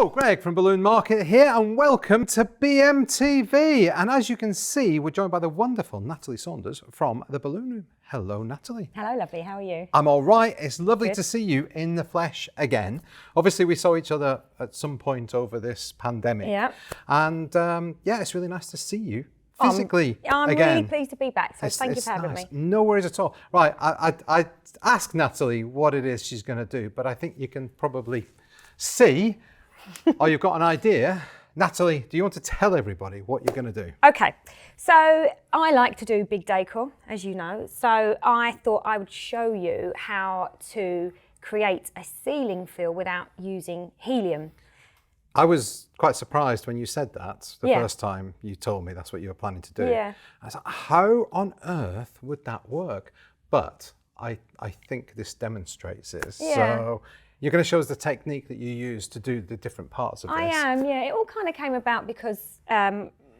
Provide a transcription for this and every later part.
Hello, Greg from Balloon Market here, and welcome to BMTV. And as you can see, we're joined by the wonderful Natalie Saunders from the Balloon Room. Hello, Natalie. Hello, lovely. How are you? I'm all right. It's lovely Good. to see you in the flesh again. Obviously, we saw each other at some point over this pandemic. Yeah. And yeah, it's really nice to see you physically I'm again. really pleased to be back, so thank you for having me. No worries at all. Right, I asked Natalie what it is she's going to do, but I think you can probably see, or you've got an idea. Natalie, do you want to tell everybody what you're going to do? Okay, so I like to do big decor, as you know, so I thought I would show you how to create a ceiling fill without using helium. I was quite surprised when you said that the Yeah. first time you told me that's what you were planning to do. Yeah. I was like, how on earth would that work? But I think this demonstrates it. Yeah. So you're going to show us the technique that you use to do the different parts of this. I am, yeah. It all kind of came about because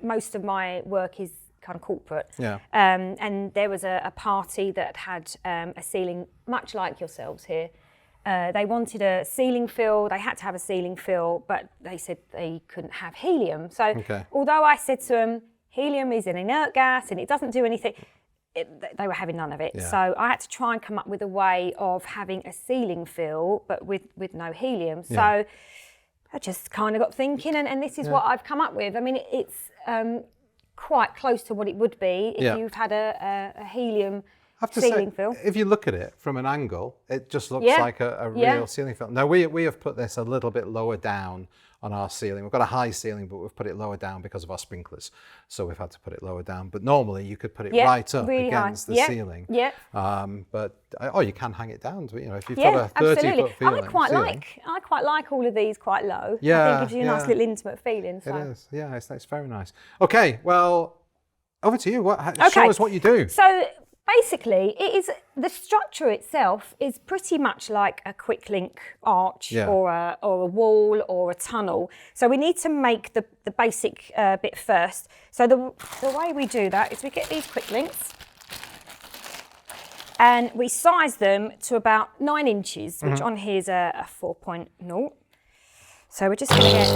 most of my work is kind of corporate. Yeah. And there was a party that had a ceiling much like yourselves here. They wanted a ceiling fill, they had to have a ceiling fill, but they said they couldn't have helium. So although I said to them, helium is an inert gas and it doesn't do anything, they were having none of it. Yeah. So I had to try and come up with a way of having a ceiling fill, but with no helium. So I just kind of got thinking, and this is what I've come up with. I mean, it's quite close to what it would be if you've had a helium I have to ceiling say, fill. if you look at it from an angle, it just looks like a real ceiling fill. Now, we have put this a little bit lower down on our ceiling. We've got a high ceiling, but we've put it lower down because of our sprinklers. So we've had to put it lower down. But normally you could put it right up really against high. the ceiling. Yeah. But you can hang it down. You know, if you've got a 30-foot ceiling. I quite like all of these quite low. Yeah, I think it gives you a nice little intimate feeling. So. It is. Yeah, it's very nice. Okay, well, over to you. Show us what you do. So basically, the structure itself is pretty much like a QuickLink arch or a wall or a tunnel. So we need to make the basic bit first. So the way we do that is we get these QuickLinks and we size them to about 9 inches, which on here is a 4.0. So we're just going to get...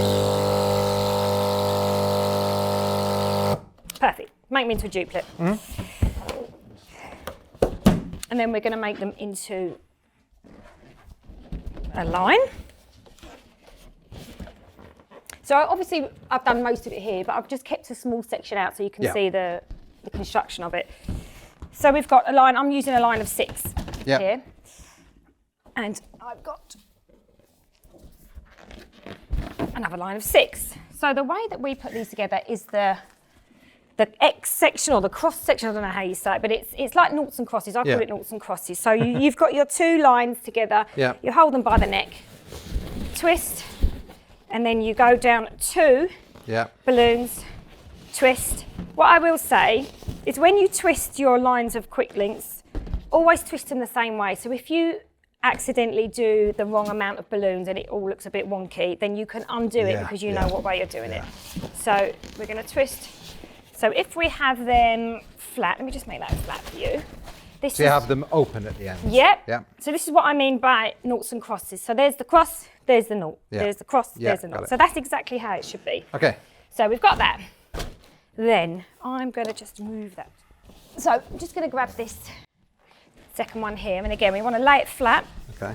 Perfect. Make them into a duplicate. And then we're going to make them into a line. So obviously I've done most of it here, but I've just kept a small section out so you can see the construction of it. So we've got a line, I'm using a line of 6 here. And I've got another line of 6. So the way that we put these together is the X section or the cross section, I don't know how you say it, but it's like noughts and crosses. I call it noughts and crosses. So you've got your 2 lines together, you hold them by the neck, twist, and then you go down 2 balloons, twist. What I will say is when you twist your lines of QuickLinks, always twist them the same way. So if you accidentally do the wrong amount of balloons and it all looks a bit wonky, then you can undo it because you know what way you're doing it. So we're going to twist. So if we have them flat, let me just make that flat for you. So you have them open at the end? Yep. So this is what I mean by noughts and crosses. So there's the cross, there's the nought. There's the cross, there's the nought. So that's exactly how it should be. Okay. So we've got that. Then I'm going to just move that. So I'm just going to grab this second one here. And again, we want to lay it flat. Okay.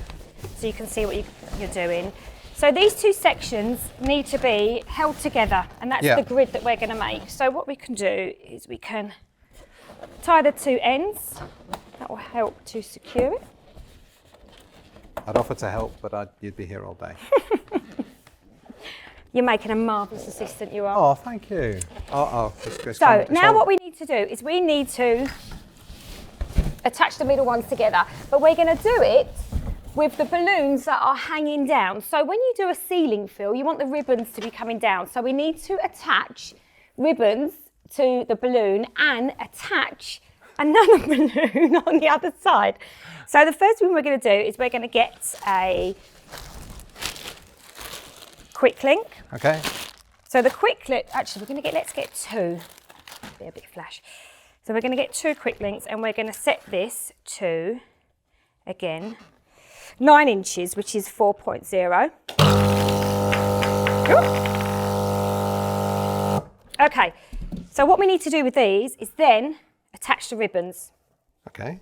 So you can see what you're doing. So these 2 sections need to be held together, and that's the grid that we're going to make. So what we can do is we can tie the 2 ends. That will help to secure it. I'd offer to help, but you'd be here all day. You're making a marvellous assistant, you are. Oh, thank you. So now what we need to do is we need to attach the middle ones together, but we're going to do it with the balloons that are hanging down. So when you do a ceiling fill, you want the ribbons to be coming down. So we need to attach ribbons to the balloon and attach another balloon on the other side. So the first thing we're going to do is we're going to get a QuickLink. Okay. So the QuickLink, actually let's get 2. Be a bit flash. So we're going to get 2 QuickLinks and we're going to set this to, again, 9 inches, which is 4.0. Okay, so what we need to do with these is then attach the ribbons. Okay.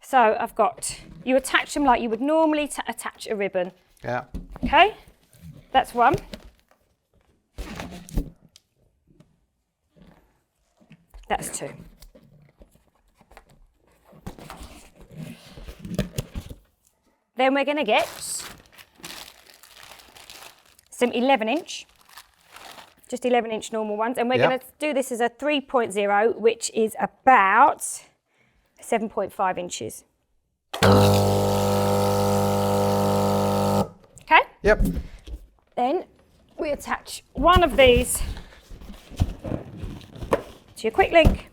So I've got, you attach them like you would normally attach a ribbon. Yeah. Okay, that's one. That's two. Then we're going to get some 11-inch, just 11-inch normal ones. And we're going to do this as a 3.0, which is about 7.5 inches. Okay? Yep. Then we attach one of these to your quick link.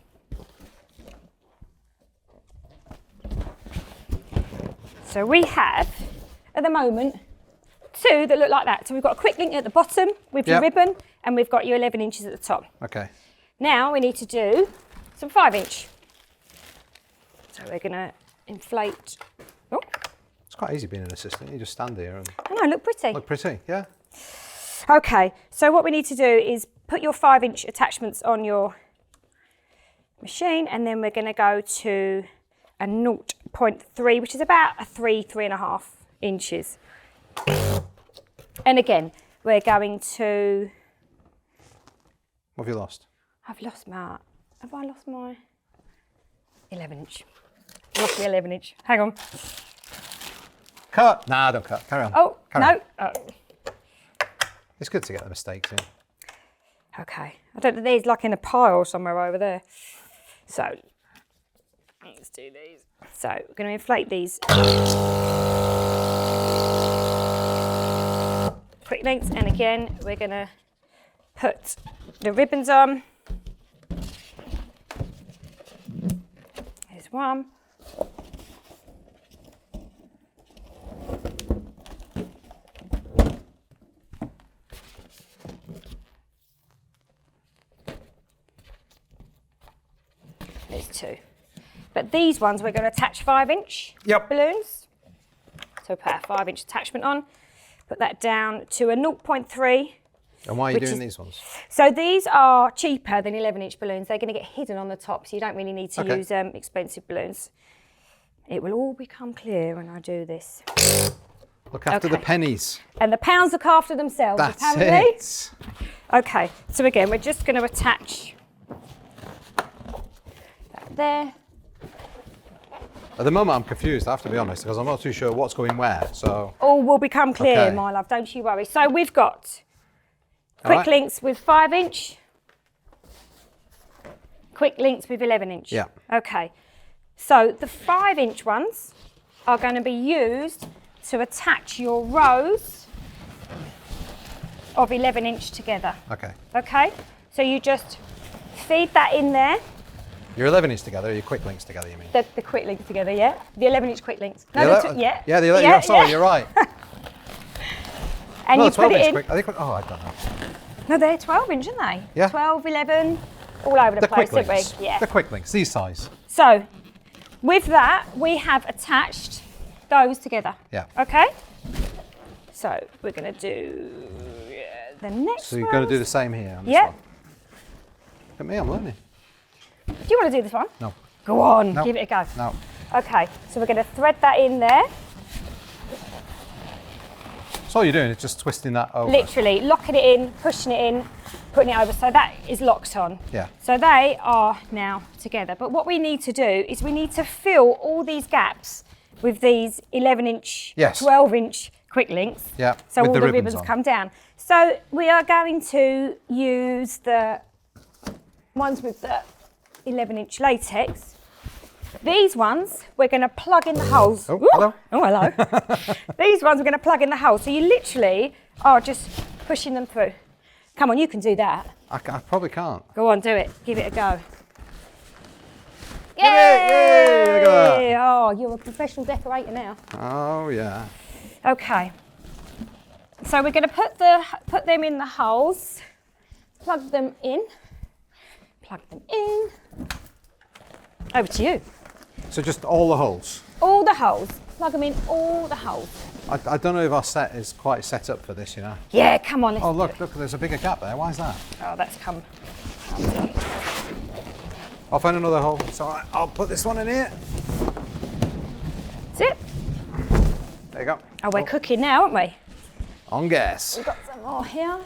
So we have, at the moment, two that look like that. So we've got a quick link at the bottom with your ribbon, and we've got your 11 inches at the top. Okay. Now we need to do some 5-inch. So we're going to inflate. Oh. It's quite easy being an assistant. You just stand there and I know, look pretty. look pretty, yeah. Okay, so what we need to do is put your 5-inch attachments on your machine, and then we're going to go to a 0.3, which is about a 3.5 inches. And again, we're going to... What have you lost? Have I lost my 11-inch? Lost my 11-inch. Hang on. Cut! Nah, don't cut. Carry on. Oh, Carry no. on. Oh. It's good to get the mistakes in. Okay. I don't know, there's like in a pile somewhere over there. So, let's do these. So, we're going to inflate these quick links, and again, we're going to put the ribbons on. Here's one. There's two. But these ones we're going to attach 5-inch balloons. So put a 5-inch attachment on, put that down to a 0.3. And why are you doing these ones? So these are cheaper than 11-inch balloons. They're going to get hidden on the top, so you don't really need to use expensive balloons. It will all become clear when I do this. Look after the pennies. And the pounds look after themselves, That's apparently. it. Okay, so again, we're just going to attach that there. At the moment, I'm confused, I have to be honest, because I'm not too sure what's going where, so... All will become clear, my love, don't you worry. So we've got quick links with 5-inch, quick links with 11-inch. Yeah. Okay, so the 5-inch ones are going to be used to attach your rows of 11-inch together. Okay. Okay, so you just feed that in there. Your 11-inch together, or your quick links together, you mean? The quick links together, yeah. The 11-inch quick links. No, Yeah, the 11, sorry, you're right. And well, you put it in. quick, I think, I don't know. No, they're 12-inch, aren't they? Yeah. 12, 11, all over the place, quick don't links. we? Yeah. The quick links, these size. So, with that, we have attached those together. Yeah. Okay? So, we're going to do the next So you're going to do the same here on this Yeah. one? Look at me, I'm learning. Do you want to do this one? No. Go on, No. give it a go. No. Okay, so we're going to thread that in there. So all you're doing is just twisting that over. Literally, locking it in, pushing it in, putting it over. So that is locked on. Yeah. So they are now together. But what we need to do is we need to fill all these gaps with these 11-inch, 12-inch quick links. Yeah. So with all the ribbons on. come down. So we are going to use the ones with the 11-inch latex. These ones, we're going to plug in the holes. Oh, Ooh. hello. Oh, hello. These ones we're going to plug in the holes. So you literally are just pushing them through. Come on, you can do that. I probably can't. Go on, do it. Give it a go. Yay! Yay! Look at that. Oh, you're a professional decorator now. Oh, yeah. Okay. So we're going to put them in the holes. Plug them in. Plug them in. Over to you. So just all the holes? All the holes. plug them in all the holes. I don't know if our set is quite set up for this, you know. Yeah, come on. Oh, look, there's a bigger gap there. Why is that? Oh, that's come. I'll find another hole. It's all right. I'll put this one in here. That's it. There you go. Oh, we're cooking now, aren't we? On gas. We've got some more here.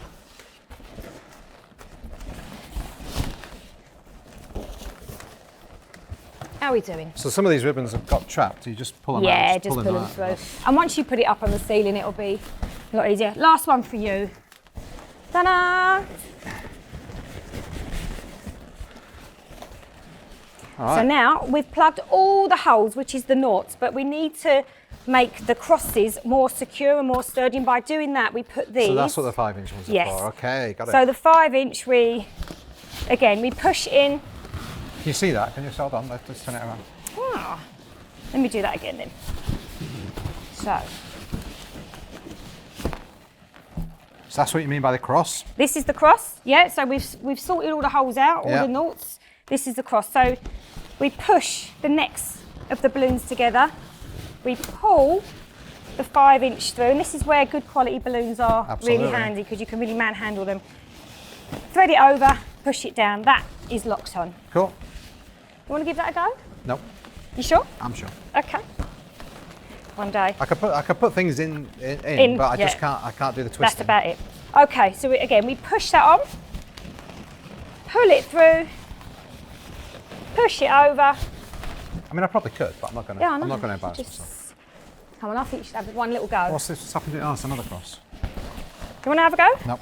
How are we doing? So some of these ribbons have got trapped. You just pull them out. Yeah, just pull them through. And once you put it up on the ceiling, it'll be a lot easier. Last one for you. Ta-da! All right. So now we've plugged all the holes, which is the noughts, but we need to make the crosses more secure and more sturdy. And by doing that, we put these. So that's what the 5-inch ones are for. Okay, got it. So the 5-inch, we push in. Can you see that? Can you hold on? Let's just turn it around. Ah, let me do that again then. So that's what you mean by the cross? this is the cross, yeah. So we've sorted all the holes out, all Yeah. the noughts. This is the cross. So we push the necks of the balloons together. We pull the 5-inch through, and this is where good quality balloons are Absolutely. really handy because you can really manhandle them. Thread it over, push it down. That is locked on. Cool. You want to give that a go? No, You sure? I'm sure. Okay. One day. I could put things in, but I just can't. I can't do the twisting. That's about it. Okay, so we push that on, pull it through, push it over. I mean, I probably could, but I'm not going to. Yeah, I know. I'm not going to embarrass myself. Come on, I think you should have one little go. What's this? What's happened to it? Oh, it's another cross. You want to have a go? No.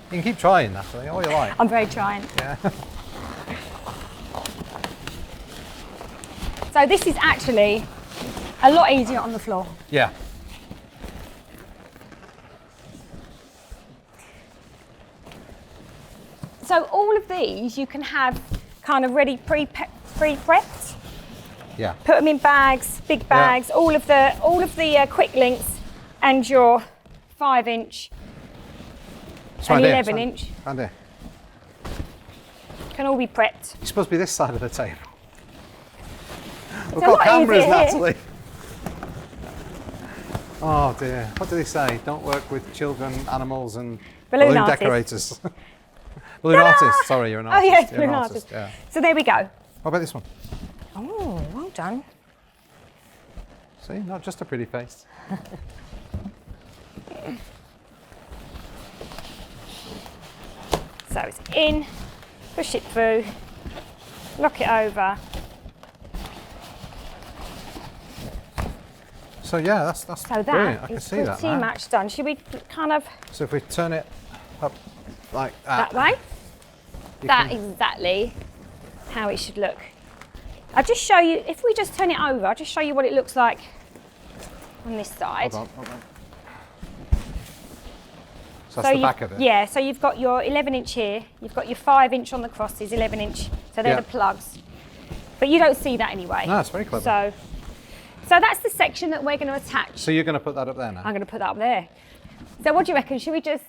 You can keep trying, Natalie. All you like. I'm very trying. Yeah. So this is actually a lot easier on the floor. Yeah. So all of these you can have kind of ready pre-prepped. Yeah. Put them in bags, big bags. All of the QuickLinks and your 5-inch and 11-inch Round here. can all be prepped. You're supposed to be this side of the table. We've a got lot cameras, easier here. Natalie. Oh dear. What do they say? Don't work with children, animals, and balloon artists. decorators. Balloon artist. Sorry, you're an Oh artist. yes, You're an balloon artist. Yeah. So there we go. What about this one? Oh, well done. See, not just a pretty face. So it's in, push it through, lock it over. So yeah, that's So brilliant. I that can is see that pretty now. much done. Should we kind of So if we turn it up like that, that way? you That can- is exactly how it should look. I'll just show you, if we just turn it over, I'll just show you what it looks like on this side. Hold on. So that's the back of it. Yeah, so you've got your 11-inch here, you've got your 5-inch on the crosses, 11-inch, so they're Yeah. the plugs. But you don't see that anyway. No, it's very clever. So that's the section that we're going to attach. So you're going to put that up there now? I'm going to put that up there. So what do you reckon? Should we just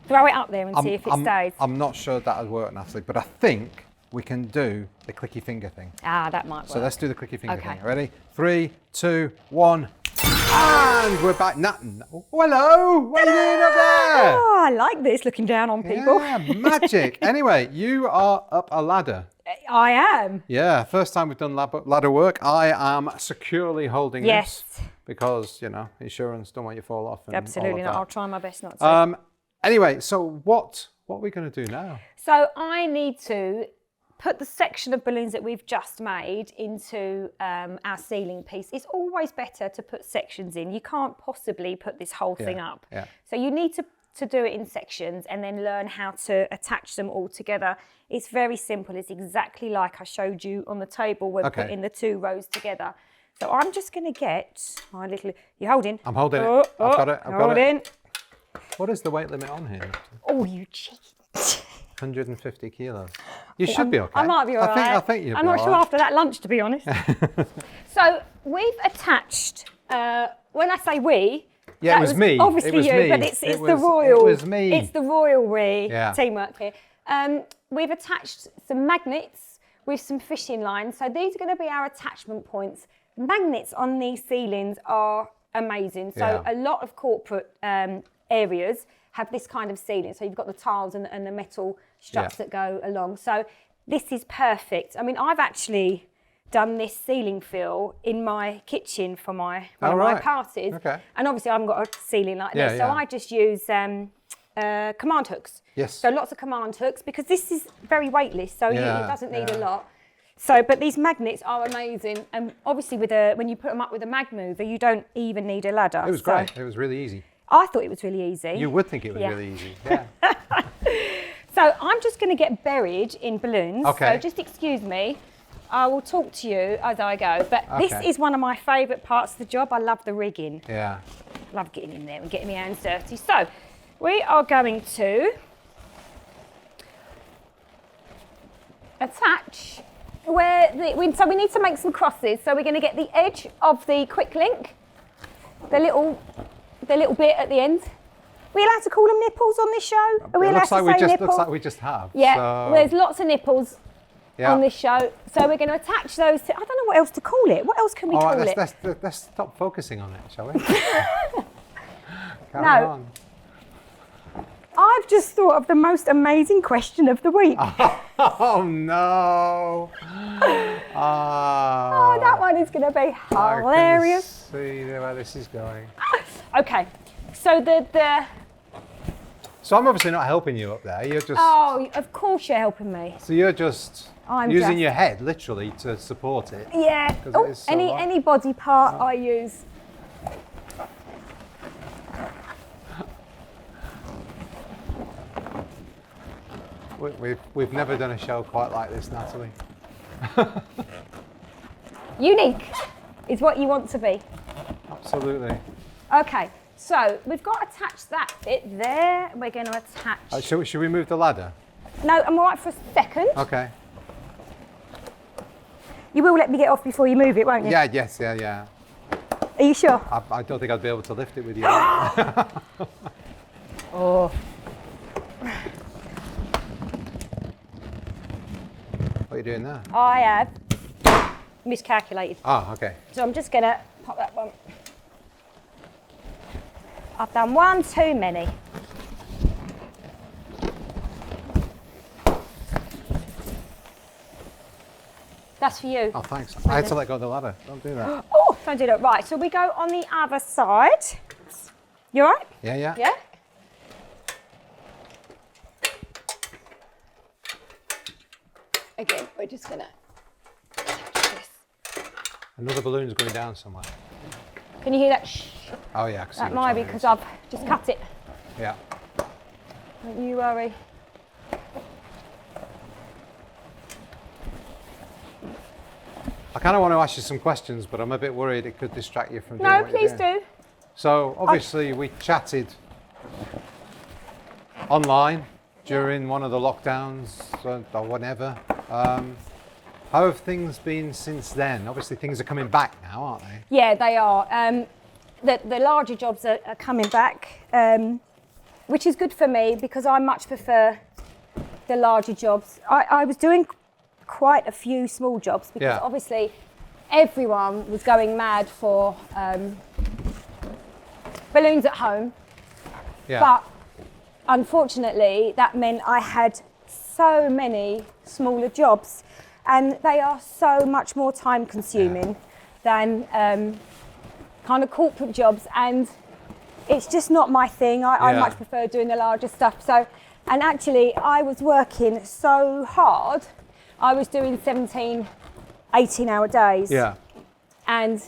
throw it up there and see if it stays? I'm not sure that would work, Natalie, but I think we can do the clicky finger thing. Ah, that might work. So let's do the clicky finger Okay. thing. Ready? 3, 2, 1. And we're back. Oh, hello. What are you doing up there? Oh, I like this, looking down on people. Yeah, magic. Anyway, you are up a ladder. I am. Yeah, first time we've done ladder work. I am securely holding Yes. this because, you know, insurance, don't want you to fall off. And Absolutely all not. of I'll try my best not to. Anyway, so what are we going to do now? So I need to put the section of balloons that we've just made into our ceiling piece. It's always better to put sections in. You can't possibly put this whole thing up. Yeah. So you need to do it in sections and then learn how to attach them all together. It's very simple. It's exactly like I showed you on the table when putting the 2 rows together. So I'm just going to get my little... You holding? I'm holding it. I've got it. I've got it. In. What is the weight limit on here? Oh, you cheat. 150 kilos. You should be okay. I might be all right. I think you'll be I'm not all sure right. after that lunch, to be honest. So we've attached, when I say we, Yeah, it was me. Obviously It was you, me. but it's It the was- royal. it was me. It's the royal we Yeah. teamwork here. We've attached some magnets with some fishing lines. So these are going to be our attachment points magnets on these ceilings are amazing. So a lot of corporate areas have this kind of ceiling. So you've got the tiles and the metal struts that go along. So this is perfect. I mean, I've actually done this ceiling fill in my kitchen for one of my parties. Okay. And obviously I haven't got a ceiling like this. So I just use command hooks. Yes. So lots of command hooks, because this is very weightless, so it doesn't need a lot. So, but these magnets are amazing, and obviously when you put them up with a mag mover, you don't even need a ladder. It was great. It was really easy. I thought it was really easy. You would think it was really easy. Yeah. So I'm just going to get buried in balloons. Okay. So just excuse me. I will talk to you as I go. But this is one of my favourite parts of the job. I love the rigging. Yeah. Love getting in there and getting my hands dirty. So we are going to attach so we need to make some crosses. So we're going to get the edge of the quick link, the little bit at the end. Are we allowed to call them nipples on this show? Are we allowed to say nipples? Looks like we just have. Yeah, so. There's lots of nipples on this show. So we're going to attach those to, I don't know what else to call it. What else can we call it? Let's stop focusing on it, shall we? Carry on. I've just thought of the most amazing question of the week. Oh no! Oh, that one is going to be hilarious. I can see where this is going. Okay, so So I'm obviously not helping you up there. You're just. Oh, of course you're helping me. So you're just using your head literally to support it. Yeah. Oh, any body part I use. We've never done a show quite like this, Natalie. Unique is what you want to be. Absolutely. Okay, so we've got to attach that bit there. We're going to attach. Should we move the ladder? No, I'm all right for a second. Okay. You will let me get off before you move it, won't you? Yeah, yes, yeah. Are you sure? I don't think I'd be able to lift it with you. Oh. What are you doing there? I have miscalculated. Oh, okay. So I'm just going to pop that one. I've done one too many. That's for you. Oh, thanks. I had to let go of the ladder. Don't do that. Oh, don't do that. Right, so we go on the other side. You all right? Yeah. Yeah? Again, we're just going to attach this. Another balloon's going down somewhere. Can you hear that? Shh. Oh, yeah. I can see that might be because I've just cut it. Yeah. Don't you worry. I kind of want to ask you some questions, but I'm a bit worried it could distract you from doing what please you're doing. do. So, obviously, we chatted online during one of the lockdowns or whatever. How have things been since then? Obviously, things are coming back now, aren't they? Yeah, they are. The larger jobs are coming back, which is good for me because I much prefer the larger jobs. I was doing quite a few small jobs because obviously everyone was going mad for balloons at home. Yeah. But unfortunately, that meant I had so many smaller jobs, and they are so much more time consuming than kind of corporate jobs, and it's just not my thing. I much prefer doing the larger stuff. So, and actually I was working so hard. I was doing 17, 18-hour days. Yeah. And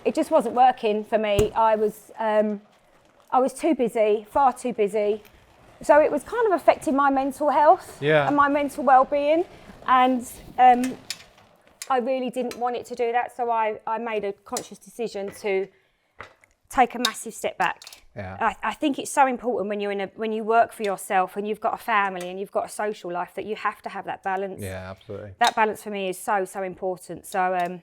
it just wasn't working for me. I was too busy, far too busy. So it was kind of affecting my mental health and my mental well-being. And I really didn't want it to do that. So I made a conscious decision to take a massive step back. Yeah. I think it's so important when you work for yourself and you've got a family and you've got a social life that you have to have that balance. Yeah, absolutely. That balance for me is so important. So and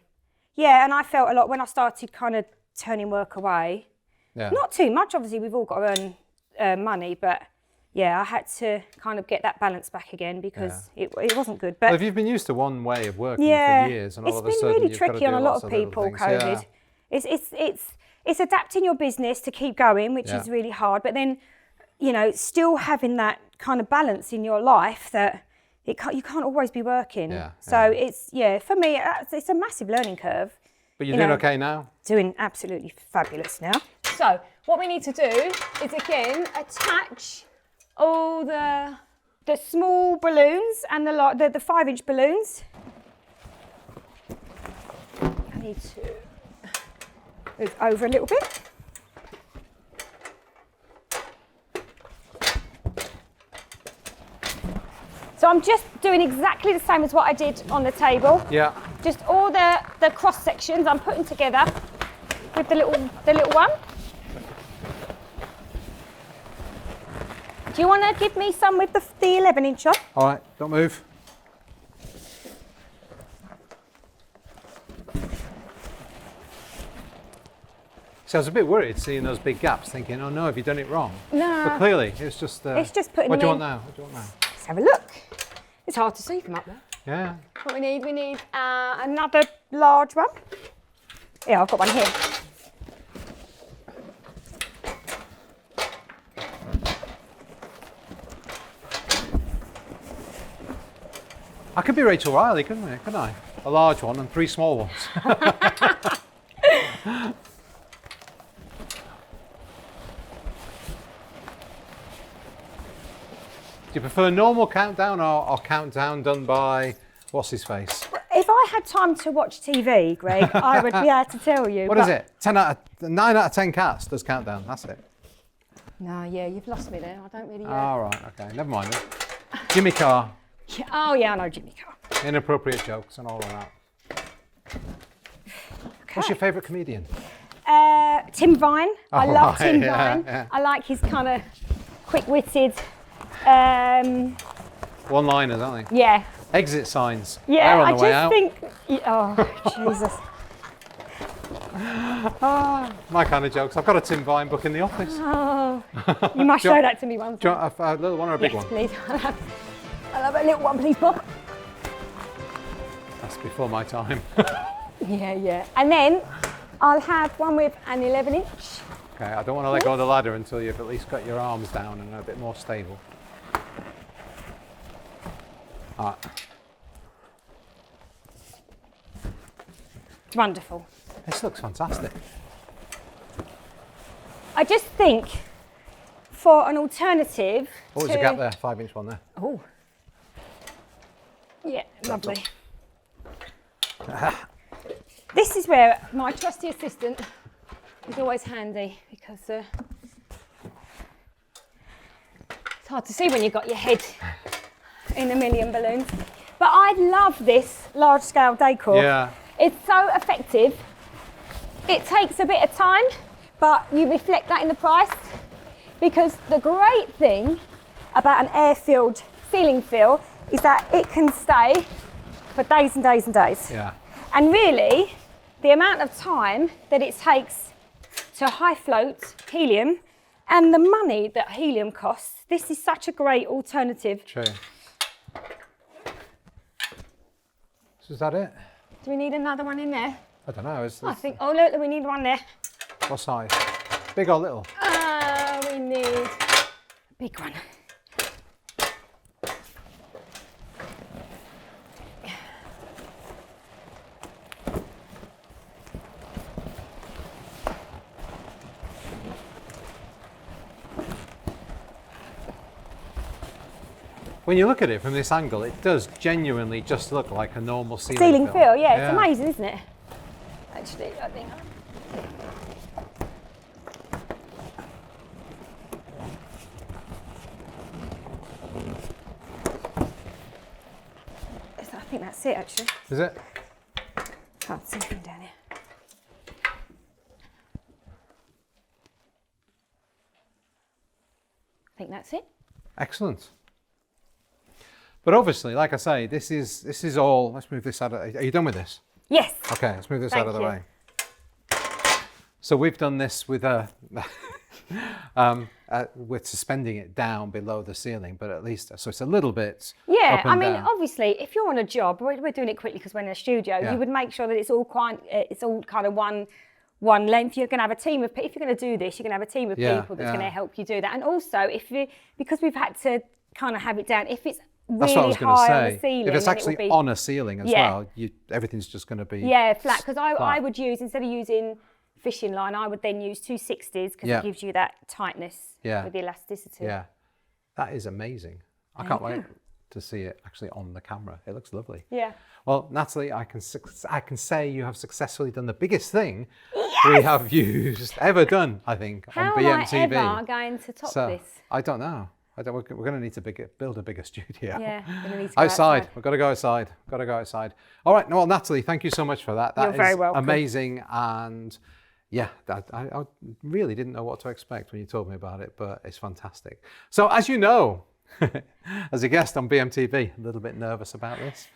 I felt a lot when I started kind of turning work away. Yeah. Not too much, obviously we've all got to earn money, but yeah, I had to kind of get that balance back again because it wasn't good. But well, if you've been used to one way of working for years, and all of a sudden really you've got to tricky do on a lot lots of little people. things. COVID, it's adapting your business to keep going, which is really hard. But then, you know, still having that kind of balance in your life that you can't always be working. So it's for me, it's a massive learning curve. But you're doing okay now? Doing absolutely fabulous now. So what we need to do is again attach all the small balloons and the 5-inch balloons. I need to move over a little bit. So I'm just doing exactly the same as what I did on the table. Yeah. Just all the cross sections I'm putting together with the little one. Do you want to give me some with the 11-inch on? All right, don't move. So I was a bit worried seeing those big gaps, thinking, oh no, have you done it wrong? No. But clearly, it's just... it's just putting What do you them want in. now? What do you want now? Let's have a look. It's hard to see from up there. Yeah. What we need another large one. Yeah, I've got one here. I could be Rachel Riley, couldn't I? A large one and 3 small ones. Do you prefer normal countdown or countdown done by what's his face? If I had time to watch TV, Greg, I would be able to tell you. What is it? 9 out of 10 cats does countdown. That's it. No, yeah, you've lost me there. I don't really. All right, okay, never mind it. Jimmy Carr, Yeah, oh yeah, I know Jimmy Carr. inappropriate jokes and all of that. What's your favourite comedian? Tim Vine. I Oh, love right, Tim yeah, Vine. yeah. I like his kind of quick-witted. One-liners, aren't they? Yeah. Exit signs. Yeah, They're on I the way just out. think. Oh, Jesus. My kind of jokes. I've got a Tim Vine book in the office. Oh, you must Do you- show that to me one Do you time. want a little one or a big Yes, one? please. I'll have a little one, please, Bob. That's before my time. Yeah. And then I'll have one with an 11-inch. Okay, I don't want to let go of the ladder until you've at least got your arms down and are a bit more stable. All right. It's wonderful. This looks fantastic. I just think for an alternative. Oh, there's a gap there, 5-inch one there. Oh. Yeah, lovely. This is where my trusty assistant is always handy because it's hard to see when you've got your head in a million balloons. But I love this large scale decor. Yeah. It's so effective. It takes a bit of time, but you reflect that in the price because the great thing about an air-filled ceiling fill is that it can stay for days and days and days. Yeah. And really, the amount of time that it takes to high float helium and the money that helium costs, this is such a great alternative. True. So is that it? Do we need another one in there? I don't know. I think, oh look, we need one there. What size? Big or little? We need a big one. When you look at it from this angle, it does genuinely just look like a normal ceiling Fill, yeah, it's amazing, isn't it? Actually, I think. I think that's it, actually. Is it? Can't see anything down here. I think that's it. Excellent. But obviously, like I say, this is all. Let's move this out of. Are you done with this? Yes. Okay, let's move this Thank out of the you. way. So we've done this with a we're suspending it down below the ceiling, but at least, so it's a little bit Yeah, up and I mean, down. obviously, if you're on a job, we're doing it quickly because we're in a studio, Yeah. you would make sure that it's all kind of one length. You're going to have a team of, if you're going to do this, you're going to have a team of people that's going to help you do that. And also, because we've had to kind of have it down, if it's That's what I really was going to high say. on the ceiling, If it's then it actually will be, on a ceiling as well, everything's just going to be flat. Because I would use, instead of using fishing line, I would then use 260s because it gives you that tightness with the elasticity. Yeah, that is amazing. I can't wait to see it actually on the camera. It looks lovely. Yeah. Well, Natalie, I can say you have successsually done the biggest thing we have ever done, I think, How on BMTV. am I ever going to top this? I don't know. We're going to need to build a bigger studio. Yeah, we're going to need to go outside. We've got to go outside. All right. Well, Natalie, thank you so much for that. You're very welcome. Amazing. And yeah, I really didn't know what to expect when you told me about it, but it's fantastic. So as you know, as a guest on BMTV, a little bit nervous about this.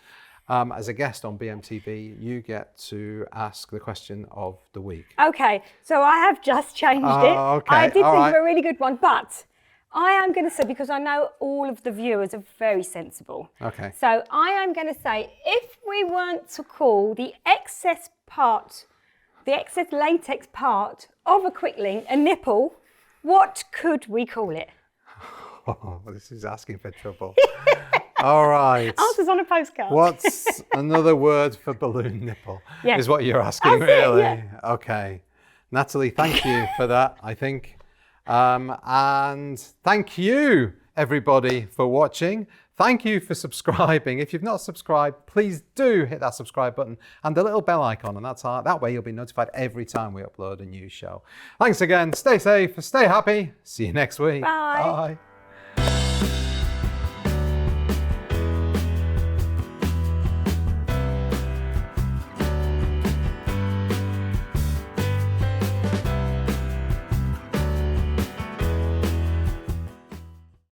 As a guest on BMTV, you get to ask the question of the week. Okay, so I have just changed it. Okay, I did think right. of a really good one, but I am going to say, because I know all of the viewers are very sensible. Okay. So I am going to say, if we weren't to call the excess latex part of a QuickLink a nipple, what could we call it? Oh, this is asking for trouble. All right. Answers on a postcard. What's another word for balloon nipple? Yeah. Is what you're asking, That's it, really? yeah. Okay. Natalie, thank you for that, I think. And thank you, everybody, for watching. Thank you for subscribing. If you've not subscribed, please do hit that subscribe button and the little bell icon, and that way you'll be notified every time we upload a new show. Thanks again. Stay safe, stay happy. See you next week. Bye. Bye.